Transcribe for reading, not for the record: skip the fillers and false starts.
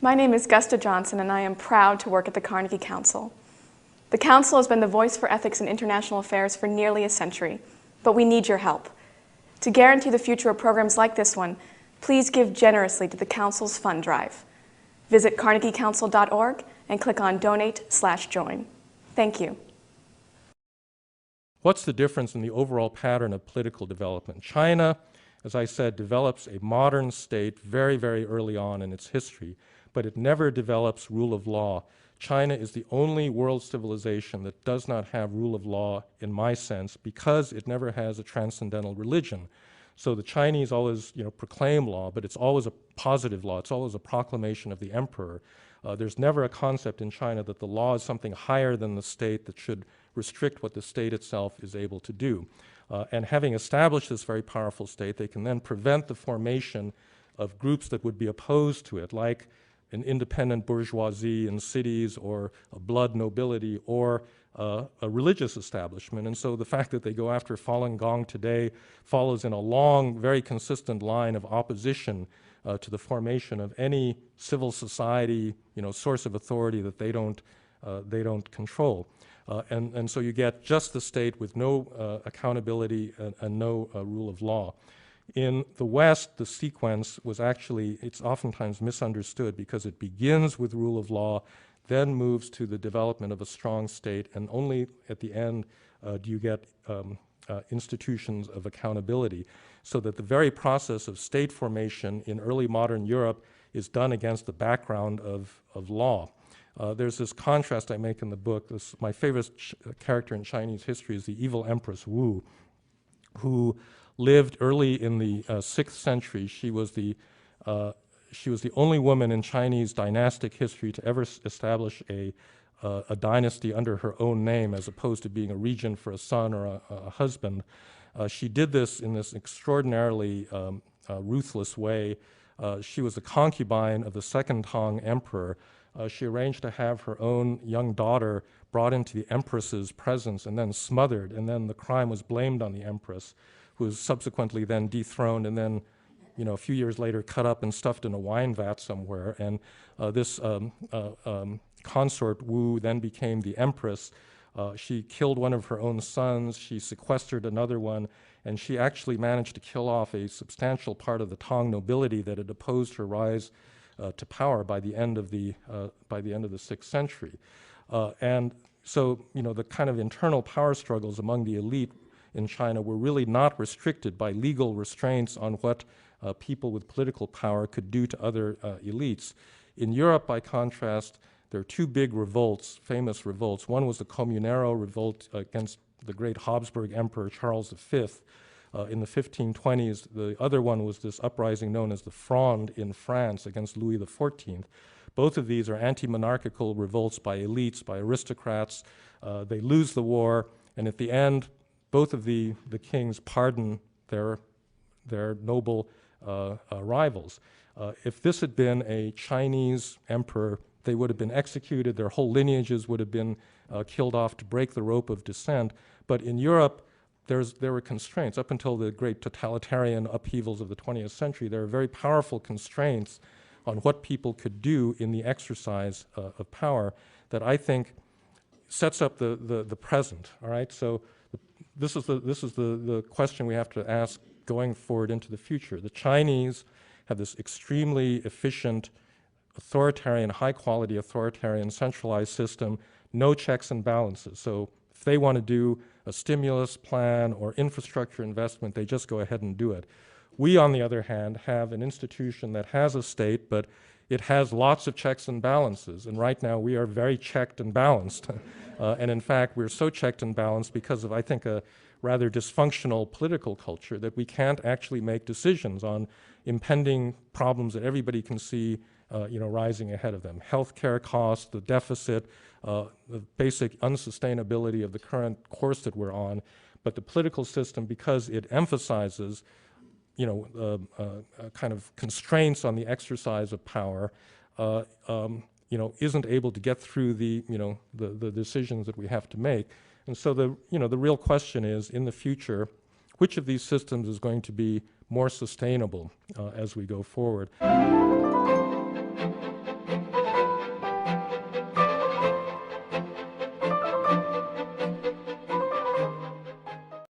My name is Gusta Johnson, and I am proud to work at the Carnegie Council. The Council has been the voice for ethics in international affairs for nearly a century, but we need your help. To guarantee the future of programs like this one, please give generously to the Council's fund drive. Visit carnegiecouncil.org and click on Donate/Join. Thank you. What's the difference in the overall pattern of political development? China, as I said, develops a modern state very, very early on in its history, but it never develops rule of law. China is the only world civilization that does not have rule of law, in my sense, because it never has a transcendental religion. So the Chinese always, proclaim law, but it's always a positive law. It's always a proclamation of the emperor. There's never a concept in China that the law is something higher than the state that should restrict what the state itself is able to do. And having established this very powerful state, they can then prevent the formation of groups that would be opposed to it, like an independent bourgeoisie in cities, or a blood nobility, or a religious establishment. And so the fact that they go after Falun Gong today follows in a long, very consistent line of opposition to the formation of any civil society, source of authority that they don't control. And so you get just the state with no accountability and no rule of law. In the West, the sequence was actually, it's oftentimes misunderstood because it begins with rule of law, then moves to the development of a strong state, and only at the end do you get institutions of accountability. So that the very process of state formation in early modern Europe is done against the background of law. There's this contrast I make in the book. My favorite character in Chinese history is the evil Empress Wu, who lived early in the 6th century. She was the only woman in Chinese dynastic history to ever establish a dynasty under her own name, as opposed to being a regent for a son or a husband. She did this in this extraordinarily ruthless way. She was the concubine of the second Tang emperor. She arranged to have her own young daughter brought into the empress's presence and then smothered, and then the crime was blamed on the empress, who was subsequently then dethroned and then, a few years later cut up and stuffed in a wine vat somewhere. And this consort Wu then became the empress. She killed one of her own sons, she sequestered another one, and she actually managed to kill off a substantial part of the Tang nobility that had opposed her rise to power by the end of the 6th century. And so, the kind of internal power struggles among the elite in China were really not restricted by legal restraints on what people with political power could do to other elites. In Europe, by contrast, there are two big revolts, famous revolts. One was the Comunero revolt against the great Habsburg Emperor Charles V in the 1520s. The other one was this uprising known as the Fronde in France against Louis XIV. Both of these are anti-monarchical revolts by elites, by aristocrats. They lose the war, and at the end, both of the kings pardon their noble rivals. If this had been a Chinese emperor, they would have been executed, their whole lineages would have been killed off to break the rope of descent. But in Europe, there were constraints. Up until the great totalitarian upheavals of the 20th century, there were very powerful constraints on what people could do in the exercise of power that I think sets up the present, all right? So this is the question we have to ask going forward into the future. The Chinese have this extremely efficient, authoritarian, high-quality authoritarian centralized system, no checks and balances. So if they want to do a stimulus plan or infrastructure investment, they just go ahead and do it. We, on the other hand, have an institution that has a state, but it has lots of checks and balances. And right now, we are very checked and balanced. And in fact, we're so checked and balanced because of, I think, a rather dysfunctional political culture that we can't actually make decisions on impending problems that everybody can see rising ahead of them. Healthcare costs, the deficit, the basic unsustainability of the current course that we're on. But the political system, because it emphasizes kind of constraints on the exercise of power, isn't able to get through the decisions that we have to make. And so the real question is, in the future, which of these systems is going to be more sustainable as we go forward?